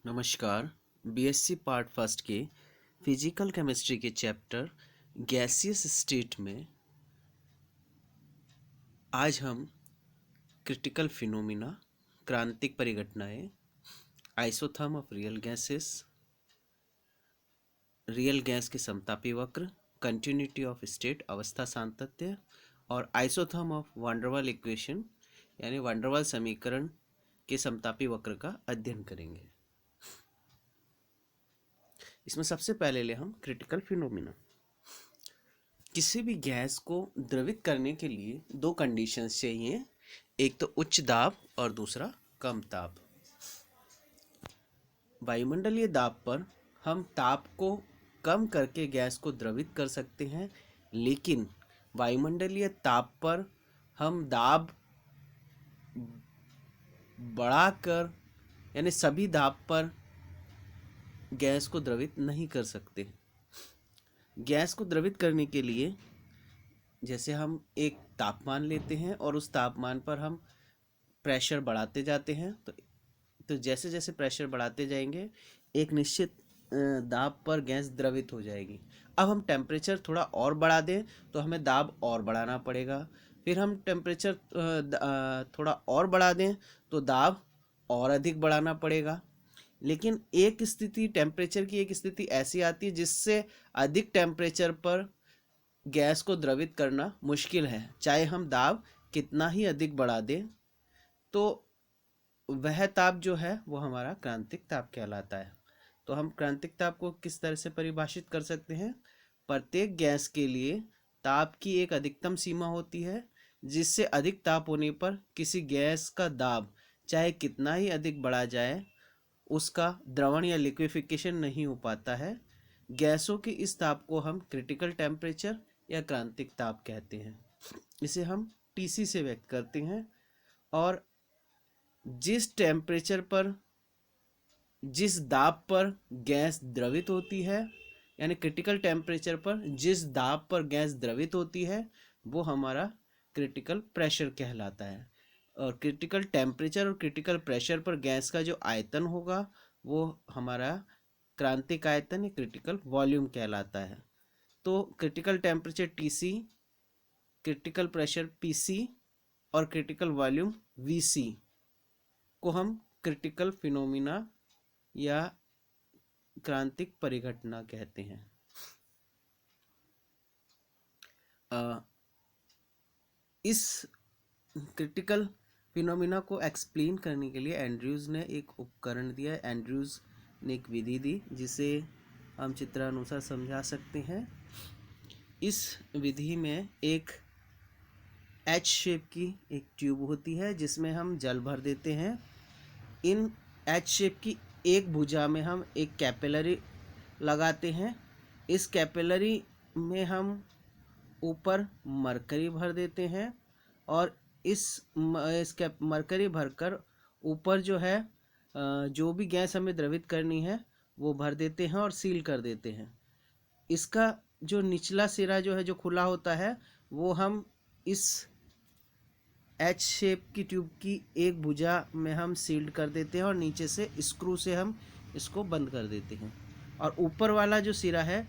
नमस्कार। BSc part first के physical chemistry के चैप्टर गैसियस स्टेट में आज हम क्रिटिकल फिनोमिना, क्रांतिक परिघटनाएं, isotherm of real gases, real gas के समतापी वक्र, कंटिन्यूटी ऑफ स्टेट अवस्था सातत्य और आइसोथर्म ऑफ वांडरवाल इक्वेशन यानी वांडरवाल समीकरण के समतापी वक्र का अध्ययन करेंगे। इसमें सबसे पहले ले हम क्रिटिकल फिनोमिना। किसी भी गैस को द्रवित करने के लिए दो कंडीशंस चाहिए, एक तो उच्च दाब और दूसरा कम ताप। वायुमंडलीय दाब पर हम ताप को कम करके गैस को द्रवित कर सकते हैं, लेकिन वायुमंडलीय ताप पर हम दाब बढ़ाकर यानी सभी दाब पर गैस को द्रवित नहीं कर सकते। गैस को द्रवित करने के लिए जैसे हम एक तापमान लेते हैं और उस तापमान पर हम प्रेशर बढ़ाते जाते हैं, तो जैसे जैसे प्रेशर बढ़ाते जाएंगे एक निश्चित दाब पर गैस द्रवित हो जाएगी। अब हम टेम्परेचर थोड़ा और बढ़ा दें तो हमें दाब और बढ़ाना पड़ेगा, फिर हम टेम्परेचर थोड़ा और बढ़ा दें तो दाब और अधिक बढ़ाना पड़ेगा। लेकिन एक स्थिति टेम्परेचर की एक स्थिति ऐसी आती है जिससे अधिक टेम्परेचर पर गैस को द्रवित करना मुश्किल है। चाहे हम दाब कितना ही अधिक बढ़ा दें तो वह ताप जो है वो हमारा क्रांतिक ताप कहलाता है। तो हम क्रांतिक ताप को किस तरह से परिभाषित कर सकते हैं? प्रत्येक गैस के लिए ताप की एक अधिकतम सीमा होती है, जिससे अधिक ताप होने पर किसी गैस का दाब चाहे कितना ही अधिक बढ़ा जाए उसका द्रवण या लिक्विफिकेशन नहीं हो पाता है। गैसों के इस ताप को हम क्रिटिकल टेम्परेचर या क्रांतिक ताप कहते हैं। इसे हम टीसी से व्यक्त करते हैं। और जिस टेम्परेचर पर जिस दाब पर गैस द्रवित होती है यानी क्रिटिकल टेम्परेचर पर जिस दाब पर गैस द्रवित होती है वो हमारा क्रिटिकल प्रेशर कहलाता है। और क्रिटिकल टेम्परेचर और क्रिटिकल प्रेशर पर गैस का जो आयतन होगा वो हमारा क्रांतिक आयतन या क्रिटिकल वॉल्यूम कहलाता है। तो critical temperature TC, critical pressure PC और क्रिटिकल वॉल्यूम वीसी को हम क्रिटिकल फिनोमिना या क्रांतिक परिघटना कहते हैं। इस क्रिटिकल फिनोमिना को एक्सप्लेन करने के लिए एंड्रयूज़ ने एक उपकरण दिया। एंड्रयूज़ ने एक विधि दी जिसे हम चित्रानुसार समझा सकते हैं। इस विधि में एक एच शेप की एक ट्यूब होती है जिसमें हम जल भर देते हैं। इन एच शेप की एक भुजा में हम एक कैपिलरी लगाते हैं। इस कैपिलरी में हम ऊपर मरकरी भर देते हैं और इस मरकरी भरकर ऊपर जो है जो भी गैस हमें द्रवित करनी है वो भर देते हैं और सील कर देते हैं। इसका जो निचला सिरा जो है जो खुला होता है वो हम इस एच शेप की ट्यूब की एक भुजा में हम सील्ड कर देते हैं और नीचे से स्क्रू से हम इसको बंद कर देते हैं। और ऊपर वाला जो सिरा है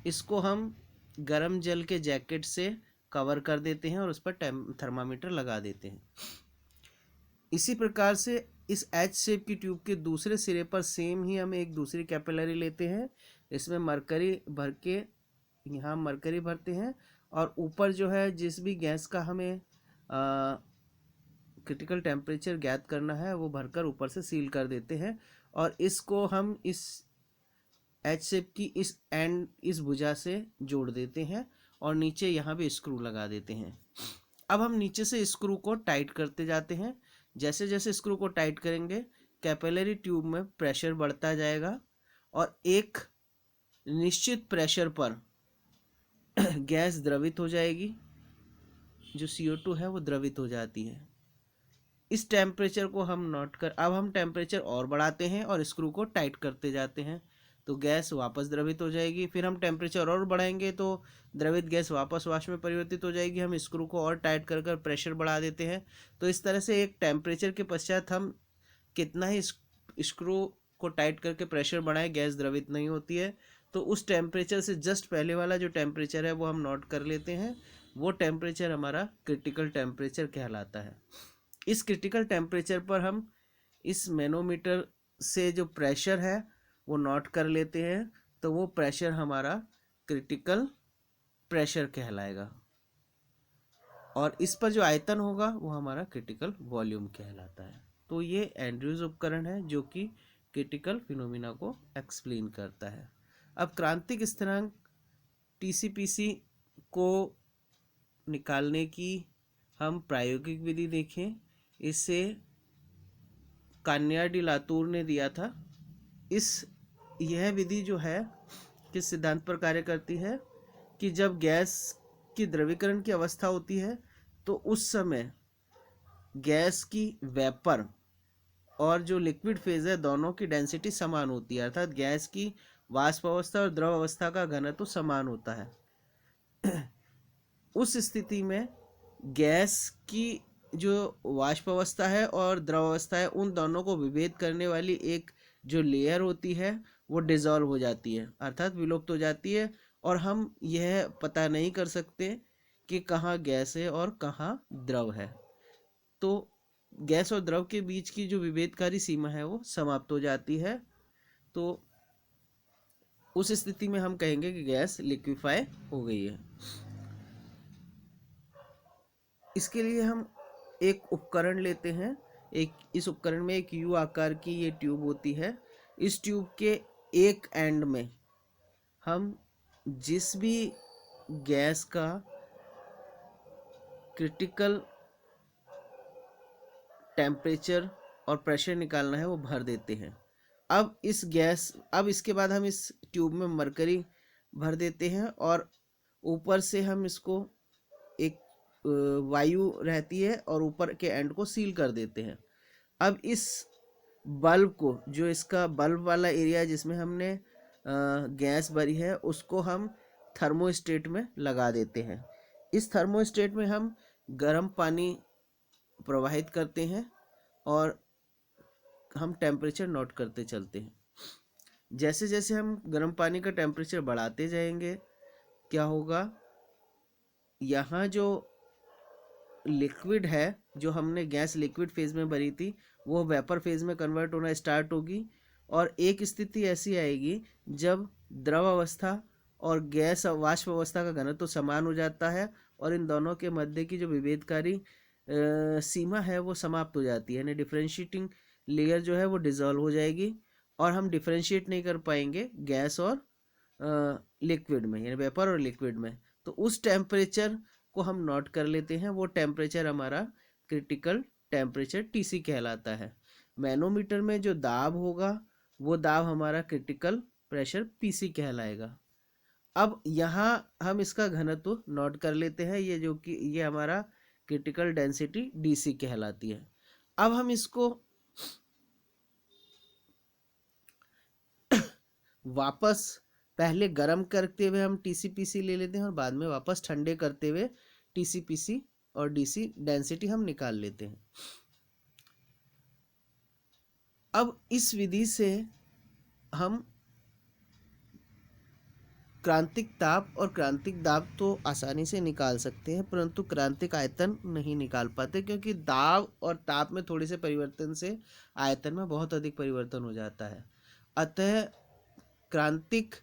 इसको हम गर्म जल के जैकेट से कवर कर देते हैं और उस पर थर्मामीटर लगा देते हैं। इसी प्रकार से इस एच शेप की ट्यूब के दूसरे सिरे पर सेम ही हम एक दूसरी कैपिलरी लेते हैं। इसमें मरकरी भर के यहाँ मरकरी भरते हैं और ऊपर जो है जिस भी गैस का हमें क्रिटिकल टेम्परेचर ज्ञात करना है वो भरकर ऊपर से सील कर देते हैं। और इसको हम इस एच शेप की इस भुजा से जोड़ देते हैं और नीचे यहाँ भी स्क्रू लगा देते हैं। अब हम नीचे से स्क्रू को टाइट करते जाते हैं। जैसे जैसे स्क्रू को टाइट करेंगे कैपिलरी ट्यूब में प्रेशर बढ़ता जाएगा और एक निश्चित प्रेशर पर गैस द्रवित हो जाएगी। जो CO2 है वो द्रवित हो जाती है। इस टेम्परेचर को हम नोट कर अब हम टेम्परेचर और बढ़ाते हैं और स्क्रू को टाइट करते जाते हैं तो गैस वापस द्रवित हो जाएगी। फिर हम टेम्परेचर और बढ़ाएंगे तो द्रवित गैस वापस वाष्प में परिवर्तित हो जाएगी। हम स्क्रू को और टाइट कर कर प्रेशर बढ़ा देते हैं। तो इस तरह से एक टेम्परेचर के पश्चात हम कितना ही स्क्रू को टाइट करके प्रेशर बढ़ाएं, गैस द्रवित नहीं होती है। तो उस टेम्परेचर से जस्ट पहले वाला जो टेम्परेचर है वो हम नोट कर लेते हैं, वो टेम्परेचर हमारा क्रिटिकल टेम्परेचर कहलाता है। इस क्रिटिकल टेम्परेचर पर हम इस मैनोमीटर से जो प्रेशर है वो नोट कर लेते हैं, तो वो प्रेशर हमारा क्रिटिकल प्रेशर कहलाएगा, और इस पर जो आयतन होगा वो हमारा क्रिटिकल वॉल्यूम कहलाता है। तो ये एंड्रयूज उपकरण है जो कि क्रिटिकल फिनोमिना को एक्सप्लेन करता है। अब क्रांतिक स्थिरांक टीसीपीसी को निकालने की हम प्रायोगिक विधि देखें। इसे कान्या डी लातूर ने दिया था। यह विधि जो है किस सिद्धांत पर कार्य करती है कि जब गैस की द्रवीकरण की अवस्था होती है तो उस समय गैस की वेपर और जो लिक्विड फेज है दोनों की डेंसिटी समान होती है, अर्थात गैस की वाष्प अवस्था और द्रव अवस्था का घनत्व तो समान होता है। उस स्थिति में गैस की जो वाष्प अवस्था है और द्रव अवस्था है उन दोनों को विभेद करने वाली एक जो लेयर होती है वो डिसॉल्व हो जाती है, अर्थात विलुप्त हो जाती है, और हम यह पता नहीं कर सकते कि कहाँ गैस है और कहाँ द्रव है। तो गैस और द्रव के बीच की जो विभेदकारी सीमा है वो समाप्त हो जाती है। तो उस स्थिति में हम कहेंगे कि गैस लिक्विफाई हो गई है। इसके लिए हम एक उपकरण लेते हैं। इस उपकरण में एक यू आकार की ये ट्यूब होती है। इस ट्यूब के एक एंड में हम जिस भी गैस का क्रिटिकल टेम्परेचर और प्रेशर निकालना है वो भर देते हैं। अब इसके बाद हम इस ट्यूब में मरकरी भर देते हैं और ऊपर से हम इसको एक वायु रहती है और ऊपर के एंड को सील कर देते हैं। अब इस बल्ब को, जो इसका बल्ब वाला एरिया जिसमें हमने गैस भरी है, उसको हम थर्मोस्टेट में लगा देते हैं। इस थर्मोस्टेट में हम गर्म पानी प्रवाहित करते हैं और हम टेम्परेचर नोट करते चलते हैं। जैसे जैसे हम गर्म पानी का टेम्परेचर बढ़ाते जाएंगे, क्या होगा, यहाँ जो लिक्विड है, जो हमने गैस लिक्विड फेज में भरी थी, वो वेपर फेज में कन्वर्ट होना स्टार्ट होगी, और एक स्थिति ऐसी आएगी जब द्रव अवस्था और गैस वाष्प अवस्था का घनत्व तो समान हो जाता है और इन दोनों के मध्य की जो विभेदकारी सीमा है वो समाप्त हो जाती है, यानी डिफरेंशिएटिंग लेयर जो है वो डिसॉल्व हो जाएगी और हम डिफरेंशिएट नहीं कर पाएंगे गैस और लिक्विड में, यानी वेपर और लिक्विड में। तो उस टेम्परेचर को हम नोट कर लेते हैं। वो टेम्परेचर हमारा क्रिटिकल टेम्परेचर टीसी कहलाता है। मैनोमीटर में जो दाब होगा वो दाब हमारा क्रिटिकल प्रेशर पीसी कहलाएगा। अब यहाँ हम इसका घनत्व नोट कर लेते हैं, ये जो कि ये हमारा क्रिटिकल डेंसिटी डीसी कहलाती है। अब हम इसको वापस पहले गर्म करते हुए हम टीसीपीसी ले लेते हैं और बाद में वापस ठंडे करते हुए टीसीपीसी और डीसी डेंसिटी हम निकाल लेते हैं। अब इस विधि से हम क्रांतिक ताप और क्रांतिक दाब तो आसानी से निकाल सकते हैं, परंतु क्रांतिक आयतन नहीं निकाल पाते, क्योंकि दाब और ताप में थोड़े से परिवर्तन से आयतन में बहुत अधिक परिवर्तन हो जाता है। अतः क्रांतिक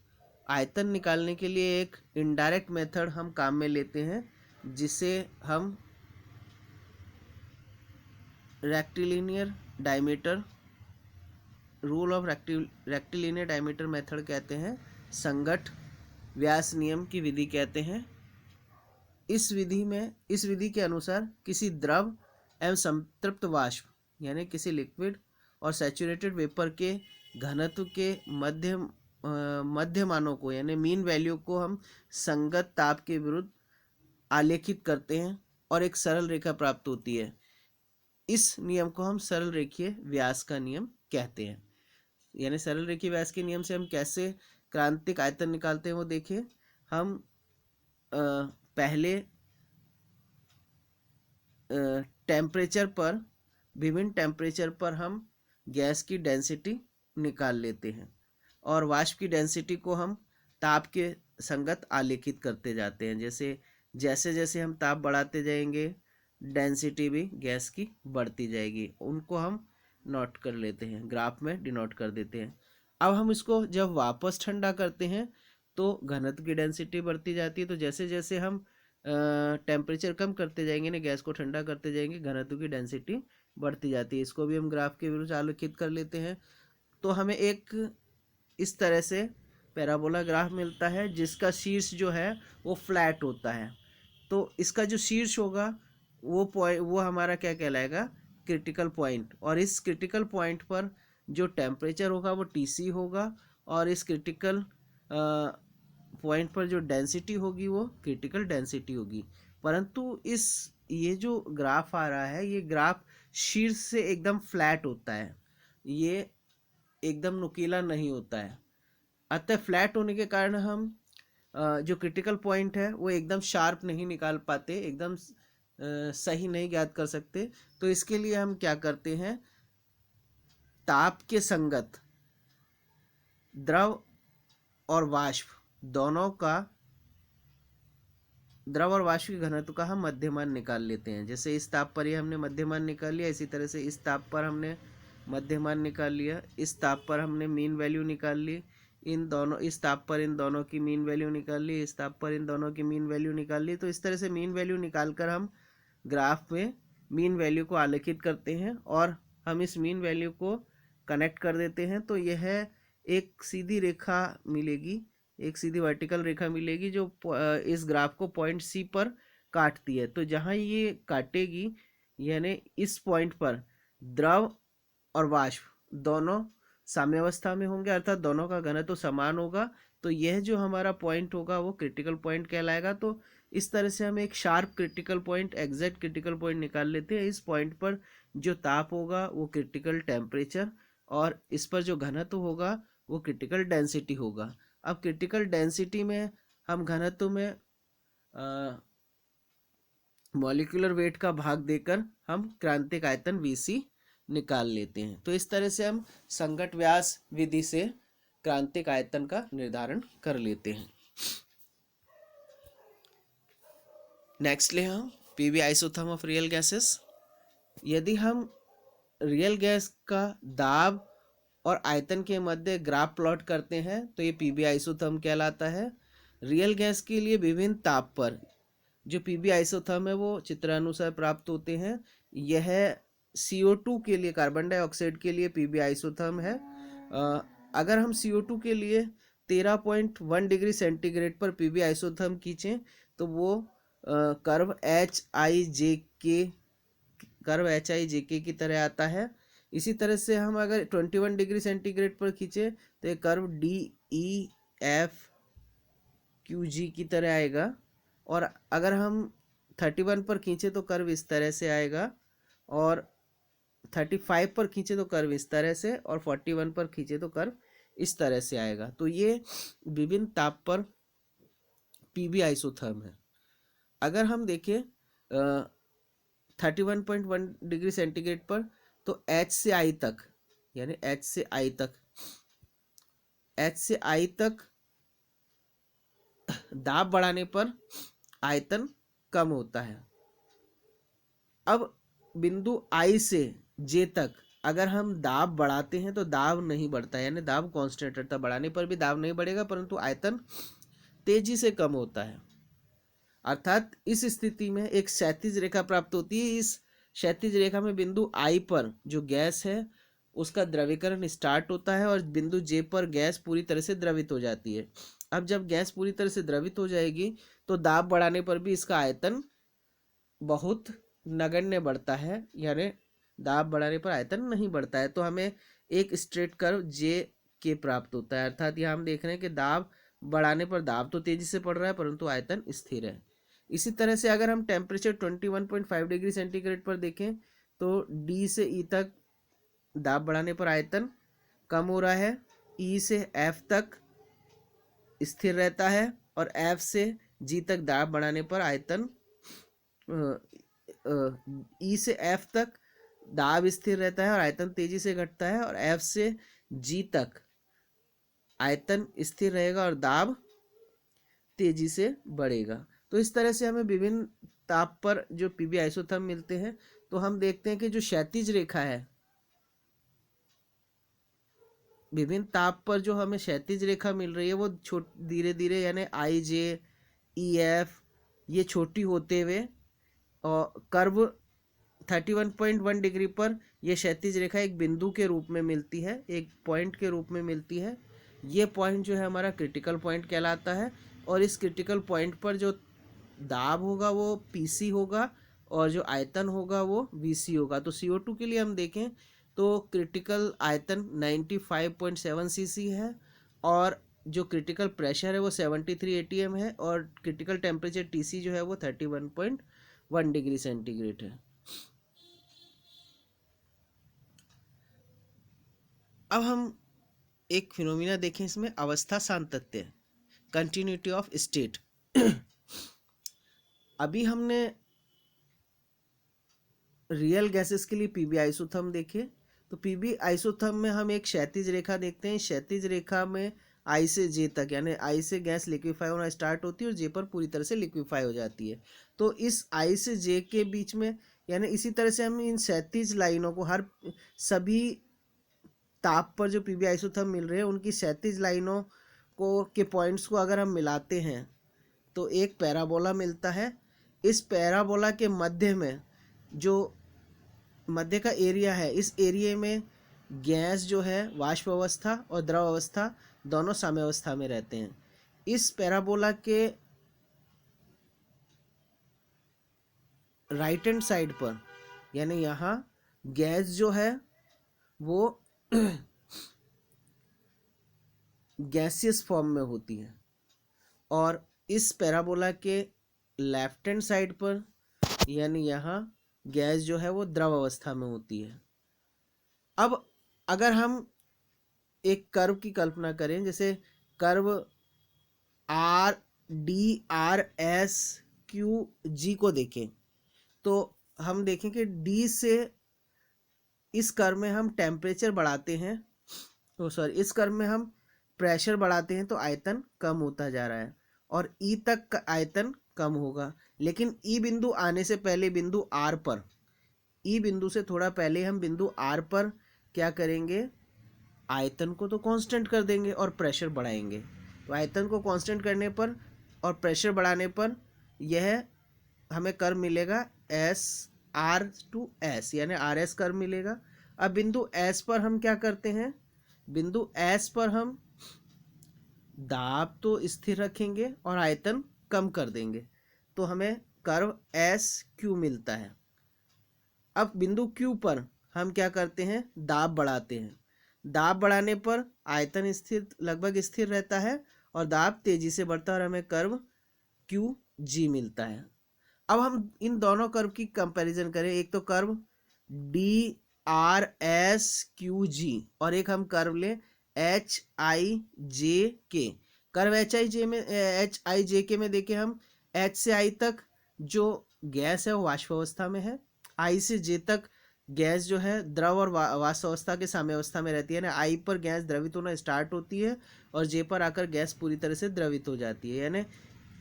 आयतन निकालने के लिए एक इनडायरेक्ट मेथड हम काम में लेते हैं, जिसे हम rectilinear diameter rule of rectilinear diameter method कहते हैं, संगठ व्यास नियम की विधि कहते हैं। इस विधि के अनुसार किसी द्रव एवं संतृप्त वाष्प, यानी किसी लिक्विड और सैचुरेटेड वेपर के घनत्व के मध्य मानों को, यानी मीन वैल्यू को हम संगत ताप के विरुद्ध आलेखित करते हैं और एक सरल रेखा प्राप्त होती है। इस नियम को हम सरल रेखीय व्यास का नियम कहते हैं। यानी सरल रेखीय व्यास के नियम से हम कैसे क्रांतिक आयतन निकालते हैं वो देखें। हम पहले टेम्परेचर पर, विभिन्न टेम्परेचर पर हम गैस की डेंसिटी निकाल लेते हैं और वाष्प की डेंसिटी को हम ताप के संगत आलेखित करते जाते हैं। जैसे जैसे जैसे हम ताप बढ़ाते जाएंगे डेंसिटी भी गैस की बढ़ती जाएगी। उनको हम नोट कर लेते हैं, ग्राफ में डिनोट कर देते हैं। अब हम इसको जब वापस ठंडा करते हैं तो घनत्व की डेंसिटी बढ़ती जाती है। तो जैसे जैसे हम टेम्परेचर कम करते जाएंगे ना, गैस को ठंडा करते जाएंगे, घनत्व की डेंसिटी बढ़ती जाती है। इसको भी हम ग्राफ के विरुद्ध आलेखित कर लेते हैं। तो हमें एक इस तरह से पैराबोला ग्राफ मिलता है जिसका शीर्ष जो है वो फ्लैट होता है। तो इसका जो शीर्ष होगा वो हमारा क्या कहलाएगा, क्रिटिकल पॉइंट। और इस क्रिटिकल पॉइंट पर जो टेम्परेचर होगा वो Tc होगा और इस क्रिटिकल पॉइंट पर जो डेंसिटी होगी वो क्रिटिकल डेंसिटी होगी। परंतु इस ये जो ग्राफ आ रहा है ये ग्राफ शीर्ष से एकदम फ्लैट होता है, ये एकदम नुकीला नहीं होता है। अतः फ्लैट होने के कारण हम जो क्रिटिकल पॉइंट है वो एकदम शार्प नहीं निकाल पाते, एकदम सही नहीं ज्ञात कर सकते। तो इसके लिए हम क्या करते हैं, ताप के संगत द्रव और वाष्प दोनों का, द्रव और वाष्प की घनत्व का हम मध्यमान निकाल लेते हैं। जैसे इस ताप पर ही हमने मध्यमान निकाल लिया, इसी तरह से इस ताप पर हमने मध्यमान निकाल लिया, इस ताप पर हमने मीन वैल्यू निकाल ली, इन दोनों, इस ताप पर इन दोनों की मीन वैल्यू निकाल ली, इस ताप पर इन दोनों की मीन वैल्यू निकाल ली। तो इस तरह से मीन वैल्यू निकाल कर हम ग्राफ में मीन वैल्यू को आलेखित करते हैं और हम इस मीन वैल्यू को कनेक्ट कर देते हैं। तो यह एक सीधी रेखा मिलेगी, एक सीधी वर्टिकल रेखा मिलेगी जो इस ग्राफ को पॉइंट सी पर काटती है। तो जहाँ ये काटेगी यानी इस पॉइंट पर द्रव और वाष्प दोनों साम्यावस्था में होंगे, अर्थात दोनों का घनत्व तो समान होगा। तो यह जो हमारा पॉइंट होगा वो क्रिटिकल पॉइंट कहलाएगा। तो इस तरह से हम एक sharp critical point, exact critical point निकाल लेते हैं। इस पॉइंट पर जो ताप होगा वो क्रिटिकल टेम्परेचर और इस पर जो घनत्व होगा वो क्रिटिकल डेंसिटी होगा। अब क्रिटिकल डेंसिटी में हम घनत्व में मॉलिक्यूलर वेट का भाग देकर हम क्रांतिक आयतन Vc निकाल लेते हैं। तो इस तरह से हम संघट व्यास विधि से क्रांतिक आयतन का निर्धारण कर लेते हैं। नेक्स्ट ले हम PV isotherm of real gases. यदि हम रियल गैस का दाब और आयतन के मध्य ग्राफ प्लॉट करते हैं तो ये पीवी आइसोथर्म कहलाता है। रियल गैस के लिए विभिन्न ताप पर जो पीवी आइसोथर्म है वो चित्रानुसार प्राप्त होते हैं। यह CO2 के लिए, कार्बन डाइऑक्साइड के लिए पीवी आइसोथर्म है। अगर हम CO2 के लिए 13.1 डिग्री सेंटीग्रेड पर पीवी आइसोथर्म खींचें तो वो कर्व HIJK की तरह आता है। इसी तरह से हम अगर 21 डिग्री सेंटीग्रेड पर खींचे तो ये कर्व DEFQG की तरह आएगा। और अगर हम 31 पर खींचे तो कर्व इस तरह से आएगा, और 35 पर खींचे तो कर्व इस तरह से, और 41 पर खींचे तो कर्व इस तरह से आएगा। तो ये विभिन्न ताप पर पीवी आइसोथर्म है। अगर हम देखें 31.1 डिग्री सेंटीग्रेड पर तो H से I तक, यानी H से I तक दाब बढ़ाने पर आयतन कम होता है। अब बिंदु I से J तक अगर हम दाब बढ़ाते हैं तो दाब नहीं बढ़ता, यानी दाब कांस्टेंट रहता, बढ़ाने पर भी दाब नहीं बढ़ेगा परंतु आयतन तेजी से कम होता है। अर्थात इस स्थिति में एक क्षैतिज रेखा प्राप्त होती है। इस क्षैतिज रेखा में बिंदु I पर जो गैस है उसका द्रवीकरण स्टार्ट होता है और बिंदु J पर गैस पूरी तरह से द्रवित हो जाती है। अब जब गैस पूरी तरह से द्रवित हो जाएगी तो दाब बढ़ाने पर भी इसका आयतन बहुत नगण्य बढ़ता है, यानी दाब बढ़ाने पर आयतन नहीं बढ़ता है। तो हमें एक स्ट्रेट कर्व JK प्राप्त होता है। अर्थात यहाँ हम देख रहे हैं कि दाब बढ़ाने पर दाब तो तेजी से बढ़ रहा है परंतु आयतन स्थिर है। इसी तरह से अगर हम टेम्परेचर 21.5 डिग्री सेंटीग्रेड पर देखें तो D से E तक दाब बढ़ाने पर आयतन कम हो रहा है, E से F तक स्थिर रहता है और F से G तक दाब बढ़ाने पर आयतन E से F तक दाब स्थिर रहता है और आयतन तेजी से घटता है, और F से जी तक आयतन स्थिर रहेगा और दाब तेजी से बढ़ेगा। तो इस तरह से हमें विभिन्न ताप पर जो पीबी आइसोथर्म मिलते हैं, तो हम देखते हैं कि जो क्षैतिज रेखा है, विभिन्न ताप पर जो हमें क्षैतिज रेखा मिल रही है वो धीरे धीरे यानी आई जे ई एफ ये छोटी होते हुए और कर्व 31.1 डिग्री पर यह क्षैतिज रेखा एक बिंदु के रूप में मिलती है, एक पॉइंट के रूप में मिलती है। ये पॉइंट जो है हमारा क्रिटिकल पॉइंट कहलाता है और इस क्रिटिकल पॉइंट पर जो दाब होगा वो पीसी होगा और जो आयतन होगा वो वीसी होगा। तो CO2 के लिए हम देखें तो क्रिटिकल आयतन 95.7 सीसी है और जो क्रिटिकल प्रेशर है वो 73 ATM है और क्रिटिकल टेम्परेचर TC जो है वो 31.1 डिग्री सेंटीग्रेड है। अब हम एक फिनोमिना देखें, इसमें अवस्था सातत्य, कंटिन्यूटी ऑफ स्टेट। अभी हमने रियल गैसेस के लिए पीबी आइसोथर्म देखे, तो पीबी आइसोथर्म में हम एक क्षैतिज रेखा देखते हैं। क्षैतिज रेखा में आई से जे तक यानी आई से गैस लिक्विफाई होना स्टार्ट होती है और जे पर पूरी तरह से लिक्विफाई हो जाती है। तो इस आई से जे के बीच में यानी इसी तरह से हम इन क्षैतिज लाइनों को हर सभी ताप पर जो पीबी आइसोथर्म मिल रहे हैं उनकी क्षैतिज लाइनों को के पॉइंट्स को अगर हम मिलाते हैं तो एक पैराबोला मिलता है। इस पैराबोला के मध्य में जो मध्य का एरिया है, इस एरिया में गैस जो है वाष्प अवस्था और द्रव अवस्था दोनों साम्यावस्था में रहते हैं। इस पैराबोला के राइट हैंड साइड पर यानी यहाँ गैस जो है वो गैसियस फॉर्म में होती है और इस पैराबोला के लेफ्ट हैंड साइड पर यानी यहाँ गैस जो है वो द्रव अवस्था में होती है। अब अगर हम एक कर्व की कल्पना करें, जैसे कर्व RDRSQG को देखें, तो हम देखें कि D से इस कर्व में हम टेम्परेचर बढ़ाते हैं, तो सॉरी इस कर्व में हम प्रेशर बढ़ाते हैं तो आयतन कम होता जा रहा है और E तक का आयतन कम होगा। लेकिन E बिंदु आने से पहले बिंदु R पर, E बिंदु से थोड़ा पहले हम बिंदु R पर क्या करेंगे, आयतन को तो कांस्टेंट कर देंगे और प्रेशर बढ़ाएंगे। तो आयतन को कांस्टेंट करने पर और प्रेशर बढ़ाने पर यह हमें कर्व मिलेगा SR2S यानी RS कर्व मिलेगा। अब बिंदु S पर हम क्या करते हैं, बिंदु S पर हम दाब तो स्थिर रखेंगे और आयतन कम कर देंगे तो हमें कर्व SQ मिलता है। अब बिंदु Q पर हम क्या करते हैं, दाब बढ़ाते हैं। दाब बढ़ाने पर आयतन स्थिर लगभग स्थिर रहता है और दाब तेजी से बढ़ता है और हमें कर्व QG मिलता है। अब हम इन दोनों कर्व की कंपैरिजन करें, एक तो कर्व DRSQG और एक हम कर्व लें HIJK। कर्व HIJK में देखें हम H से I तक जो गैस है वो वाष्प अवस्था में है, I से J तक गैस जो है द्रव और वाष्प अवस्था के साम्यावस्था में रहती है ना। I पर गैस द्रवित होना स्टार्ट होती है और J पर आकर गैस पूरी तरह से द्रवित हो जाती है। यानी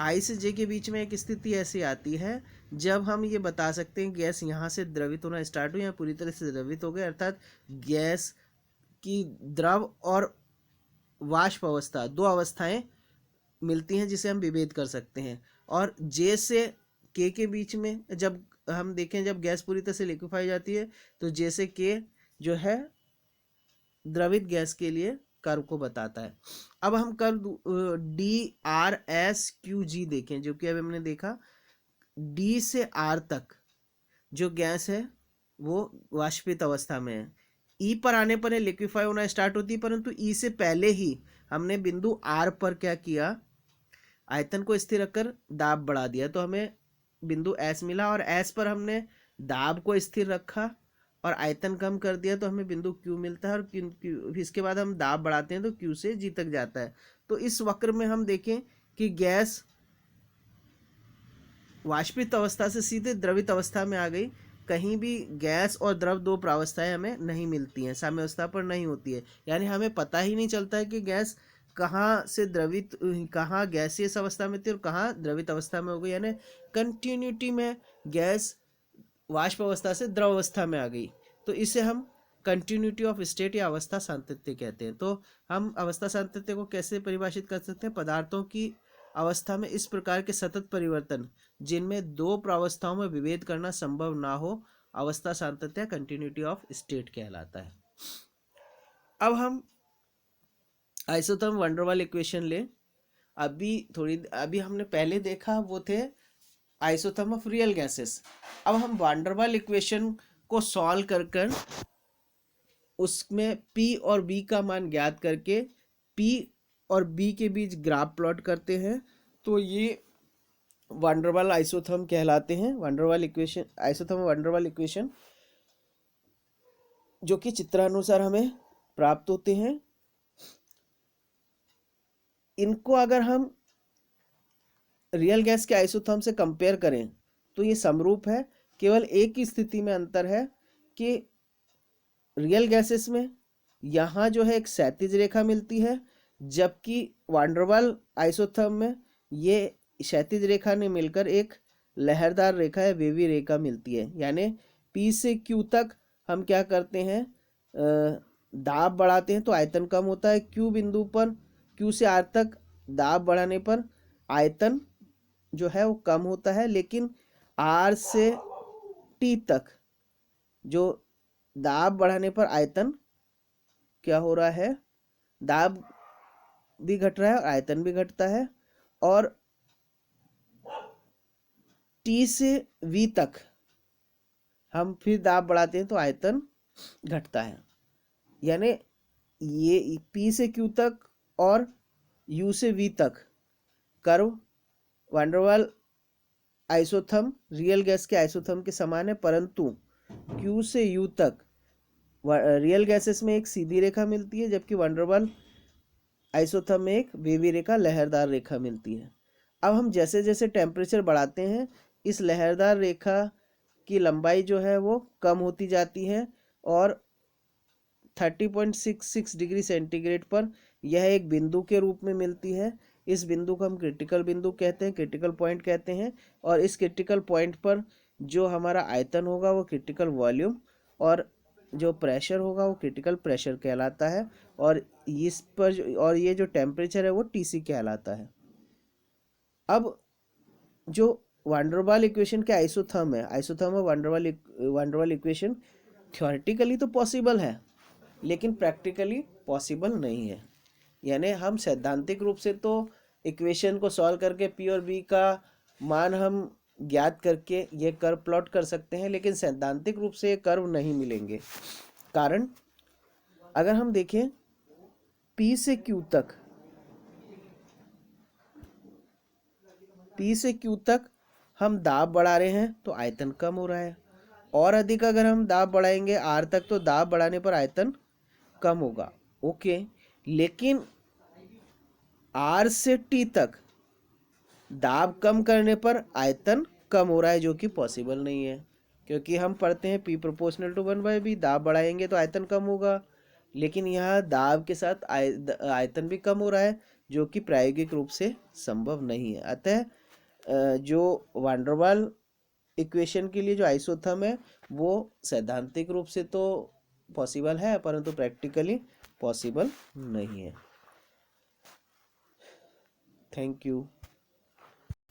I से J के बीच में एक स्थिति ऐसी आती है जब हम ये बता सकते हैं गैस यहाँ से द्रवित होना स्टार्ट हुई या पूरी तरह से द्रवित हो गए, अर्थात गैस की द्रव और वाष्प अवस्था दो अवस्थाएं मिलती हैं जिसे हम विभेद कर सकते हैं। और J से K के बीच में जब हम देखें, जब गैस पूरी तरह से लिक्विफाई जाती है तो J से K जो है द्रवित गैस के लिए कर्व को बताता है। अब हम कर्व DRSQG देखें, जो कि अभी हमने देखा D से R तक जो गैस है वो वाष्पित अवस्था में है। E पर आने पर लिक्विफाई होना स्टार्ट होती है, परंतु E से पहले ही हमने बिंदु R पर क्या किया, आयतन को स्थिर रखकर दाब बढ़ा दिया तो हमें बिंदु S मिला और S पर हमने दाब को स्थिर रखा और आयतन कम कर दिया तो हमें बिंदु Q मिलता है और इसके बाद हम दाब बढ़ाते हैं तो Q से G तक जाता है। तो इस वक्र में हम देखें कि गैस वाष्पित अवस्था से सीधे द्रवित अवस्था में आ गई, कहीं भी गैस और द्रव दो प्रावस्थाएं हमें नहीं मिलती हैं, साम्यावस्था पर नहीं होती है, यानी हमें पता ही नहीं चलता है कि गैस कहाँ से द्रवित, कहाँ गैसियस अवस्था में थी और कहाँ द्रवित अवस्था में हो गई, यानी कंटिन्यूटी में गैस वाष्प अवस्था से द्रव अवस्था में आ गई, तो इसे हम कंटिन्यूटी ऑफ स्टेट या अवस्था सातत्य कहते हैं। तो हम अवस्था सातत्य को कैसे परिभाषित कर सकते हैं? पदार्थों की अवस्था में इस प्रकार के सतत परिवर्तन जिनमें दो प्रावस्थाओं में विभेद करना संभव ना हो, अवस्था सातत्य कंटिन्यूटी ऑफ स्टेट कहलाता है। अब हम आइसोथर्म वैन डर वाल इक्वेशन ले। अभी हमने पहले देखा वो थे आइसोथर्म ऑफ रियल गैसेस। अब हम वैन डर वाल इक्वेशन को सॉल्व कर उसमें P और B का मान ज्ञात करके P और B के बीच ग्राफ प्लॉट करते हैं, तो ये वैन डर वाल आइसोथर्म कहलाते हैं। वैन डर वाल इक्वेशन, आइसोथर्म वैन डर वाल इक्वेशन जो कि चित्रानुसार हमें प्राप्त होते हैं। इनको अगर हम रियल गैस के आइसोथर्म से कंपेयर करें तो ये समरूप है, केवल एक ही स्थिति में अंतर है कि रियल गैसेस में यहाँ जो है एक क्षैतिज रेखा मिलती है, जबकि वैन डर वाल आइसोथर्म में ये क्षैतिज रेखा ने मिलकर एक लहरदार रेखा या वेवी रेखा मिलती है। यानी P से Q तक हम क्या करते हैं, दाब बढ़ाते हैं तो आयतन कम होता है। Q बिंदु पर Q से R तक दाब बढ़ाने पर आयतन जो है वो कम होता है, लेकिन R से T तक जो दाब बढ़ाने पर आयतन क्या हो रहा है, दाब भी घट रहा है और आयतन भी घटता है। और T से V तक हम फिर दाब बढ़ाते हैं तो आयतन घटता है। यानी ये P से Q तक और U से V तक कर्व वैन डर वाल आइसोथर्म रियल गैस के आइसोथर्म के समान है, परंतु Q से U तक रियल गैसेस में एक सीधी रेखा मिलती है, जबकि वैन डर वाल आइसोथर्म में एक वेवी रेखा, लहरदार रेखा मिलती है। अब हम जैसे जैसे टेम्परेचर बढ़ाते हैं इस लहरदार रेखा की लंबाई जो है वो कम होती जाती है और 30.66 डिग्री सेंटीग्रेड पर यह एक बिंदु के रूप में मिलती है। इस बिंदु को हम क्रिटिकल बिंदु कहते हैं, क्रिटिकल पॉइंट कहते हैं। और इस क्रिटिकल पॉइंट पर जो हमारा आयतन होगा वो क्रिटिकल वॉल्यूम और जो प्रेशर होगा वो क्रिटिकल प्रेशर कहलाता है। और इस पर और ये जो टेम्परेचर है वो TC कहलाता है। अब जो वैन डर वाल इक्वेशन के आइसोथर्म है, आइसोथर्म ऑफ वैन डर वाल इक्वेशन थ्योरेटिकली तो पॉसिबल है लेकिन प्रैक्टिकली पॉसिबल नहीं है। यानी हम सैद्धांतिक रूप से तो इक्वेशन को सॉल्व करके P और B का मान हम ज्ञात करके ये कर्व प्लॉट कर सकते हैं, लेकिन सैद्धांतिक रूप से ये कर्व नहीं मिलेंगे। कारण अगर हम देखें P से Q तक, P से Q तक हम दाब बढ़ा रहे हैं तो आयतन कम हो रहा है, और अधिक अगर हम दाब बढ़ाएंगे R तक तो दाब बढ़ाने पर आयतन कम होगा। ओके, लेकिन R से T तक दाब कम करने पर आयतन कम हो रहा है, जो कि पॉसिबल नहीं है, क्योंकि हम पढ़ते हैं P प्रोपोर्शनल टू 1/B, दाब बढ़ाएंगे तो आयतन कम होगा, लेकिन यहाँ दाब के साथ आयतन भी कम हो रहा है, जो कि प्रायोगिक रूप से संभव नहीं है। अतः जो वैन डर वाल इक्वेशन के लिए जो आइसोथर्म है वो सैद्धांतिक रूप से तो पॉसिबल है, परंतु प्रैक्टिकली पॉसिबल नहीं है। Thank you.